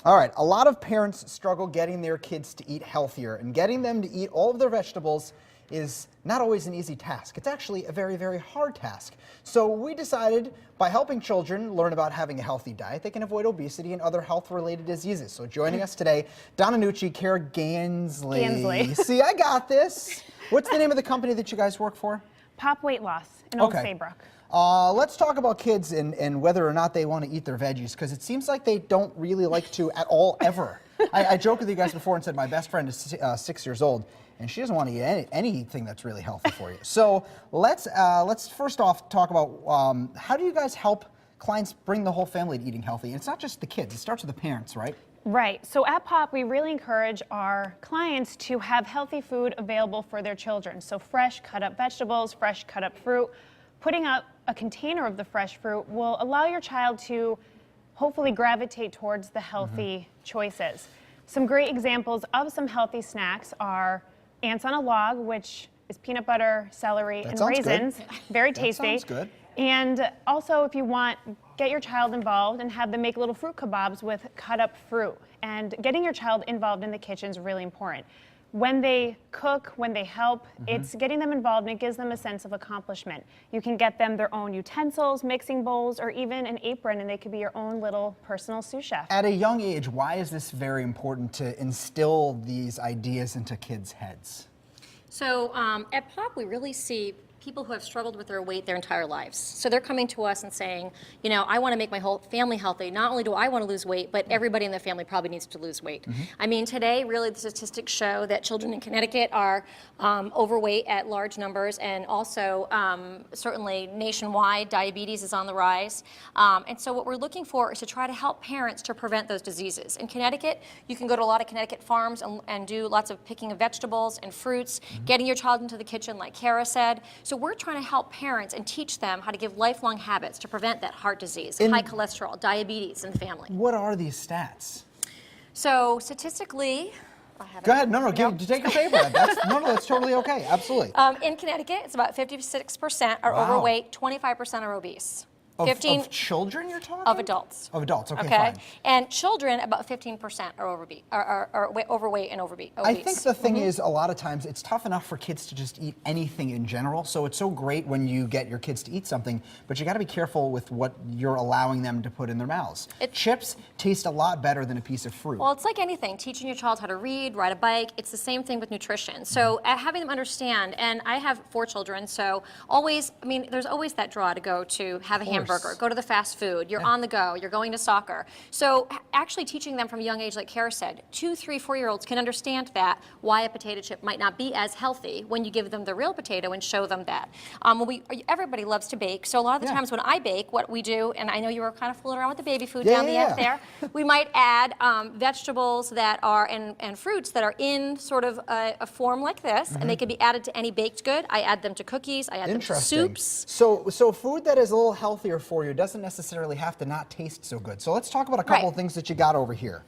All right, a lot of parents struggle getting their kids to eat healthier, and getting them to eat all of their vegetables is not always an easy task. It's actually a very, very hard task. So we decided by helping children learn about having a healthy diet, they can avoid obesity and other health-related diseases. So joining us today, Donna Nucci, Gansley. See, I got this. What's the name of the company that you guys work for? Pop Weight Loss in Old Saybrook. Let's talk about kids and whether or not they want to eat their veggies, because it seems like they don't really like to at all, ever. I joked with you guys before and said my best friend is 6 years old, and she doesn't want to eat anything that's really healthy for you. So let's first off talk about how do you guys help clients bring the whole family to eating healthy? And it's not just the kids, it starts with the parents, right? Right. So at POP, we really encourage our clients to have healthy food available for their children. So fresh cut up vegetables, fresh cut up fruit. Putting out a container of the fresh fruit will allow your child to hopefully gravitate towards the healthy choices. Some great examples of some healthy snacks are ants on a log, which is peanut butter, celery, and raisins. Good. Very tasty. That sounds good. And also, if you want, get your child involved and have them make little fruit kebabs with cut up fruit. And getting your child involved in the kitchen is really important. When they cook, when they help, it's getting them involved, and it gives them a sense of accomplishment. You can get them their own utensils, mixing bowls, or even an apron, and they could be your own little personal sous chef. At a young age, why is this very important to instill these ideas into kids' heads? So at POP, we really see people who have struggled with their weight their entire lives. So they're coming to us and saying, you know, I want to make my whole family healthy. Not only do I want to lose weight, but everybody in the family probably needs to lose weight. I mean, today, really, the statistics show that children in Connecticut are overweight at large numbers, and also certainly nationwide, diabetes is on the rise. And so what we're looking for is to try to help parents to prevent those diseases. In Connecticut, you can go to a lot of Connecticut farms and do lots of picking of vegetables and fruits, getting your child into the kitchen, like Kara said. So we're trying to help parents and teach them how to give lifelong habits to prevent that heart disease, high cholesterol, diabetes in the family. What are these stats? So statistically, go ahead. No, take your paper. That's totally okay. Absolutely. In Connecticut, it's about 56% are overweight, 25% are obese. Of children you're talking? Of adults. Of adults, okay, fine. And children, about 15% are overweight and obese. I think the thing is, a lot of times, it's tough enough for kids to just eat anything in general, so it's so great when you get your kids to eat something, but you gotta be careful with what you're allowing them to put in their mouths. Chips taste a lot better than a piece of fruit. Well, it's like anything, teaching your child how to read, ride a bike, it's the same thing with nutrition. So having them understand, and I have 4 children, so always, I mean, there's always that draw to go to have a hamburger, go to the fast food, you're on the go, you're going to soccer. So actually teaching them from a young age, like Kara said, 2, 3, 4-year-olds can understand that, why a potato chip might not be as healthy when you give them the real potato and show them that. Everybody loves to bake, so a lot of the times when I bake, what we do, and I know you were kind of fooling around with the baby food down the end there, we might add vegetables that are, and fruits that are in sort of a form like this, and they can be added to any baked good. I add them to cookies, I add them to soups. So food that is a little healthier for you doesn't necessarily have to not taste so good. So let's talk about a couple of things that you got over here.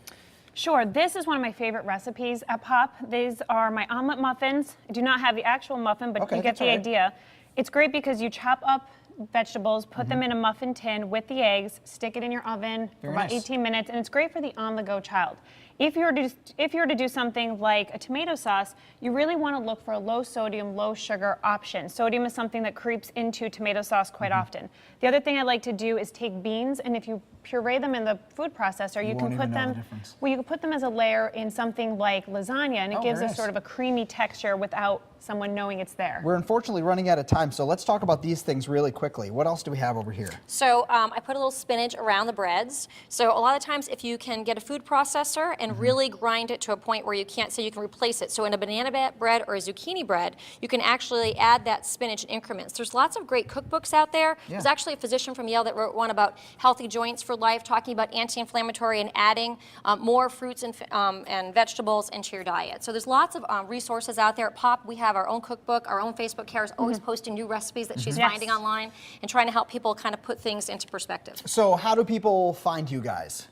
Sure, this is one of my favorite recipes at POP. These are my omelet muffins. I do not have the actual muffin, but you get the idea. It's great because you chop up vegetables, put them in a muffin tin with the eggs, stick it in your oven for about 18 minutes, and it's great for the on-the-go child. If you were to do something like a tomato sauce, you really want to look for a low sodium, low sugar option. Sodium is something that creeps into tomato sauce quite often. The other thing I like to do is take beans, and if you puree them in the food processor, you can put them, you can put them as a layer in something like lasagna, and it gives a sort of a creamy texture without someone knowing it's there. We're unfortunately running out of time, so let's talk about these things really quickly. What else do we have over here? So I put a little spinach around the breads. So a lot of times if you can get a food processor and really grind it to a point where you can't, so you can replace it. So in a banana bread or a zucchini bread, you can actually add that spinach in increments. There's lots of great cookbooks out there. There's actually a physician from Yale that wrote one about healthy joints for life, talking about anti-inflammatory and adding more fruits and vegetables into your diet. So there's lots of resources out there. At POP, we have our own cookbook, our own Facebook. Kara's always posting new recipes that she's finding online and trying to help people kind of put things into perspective. So how do people find you guys?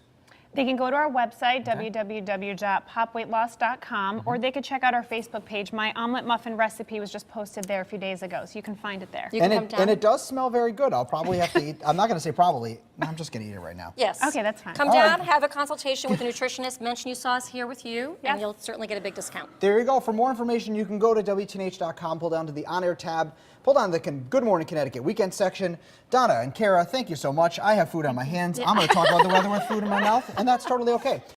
They can go to our website, www.popweightloss.com, or they could check out our Facebook page. My omelet muffin recipe was just posted there a few days ago, so you can find it there. You can come down. And it does smell very good. I'll probably have to eat. I'm not going to say probably. No, I'm just going to eat it right now. Yes. Okay, that's fine. Come All down, right. have a consultation with a nutritionist, mention you saw us here with you, Yes. and you'll certainly get a big discount. There you go. For more information, you can go to WTNH.com, pull down to the on-air tab, pull down the Good Morning Connecticut weekend section. Donna and Kara, thank you so much. I have food on my hands. I'm going to talk about the weather with food in my mouth, and that's totally okay.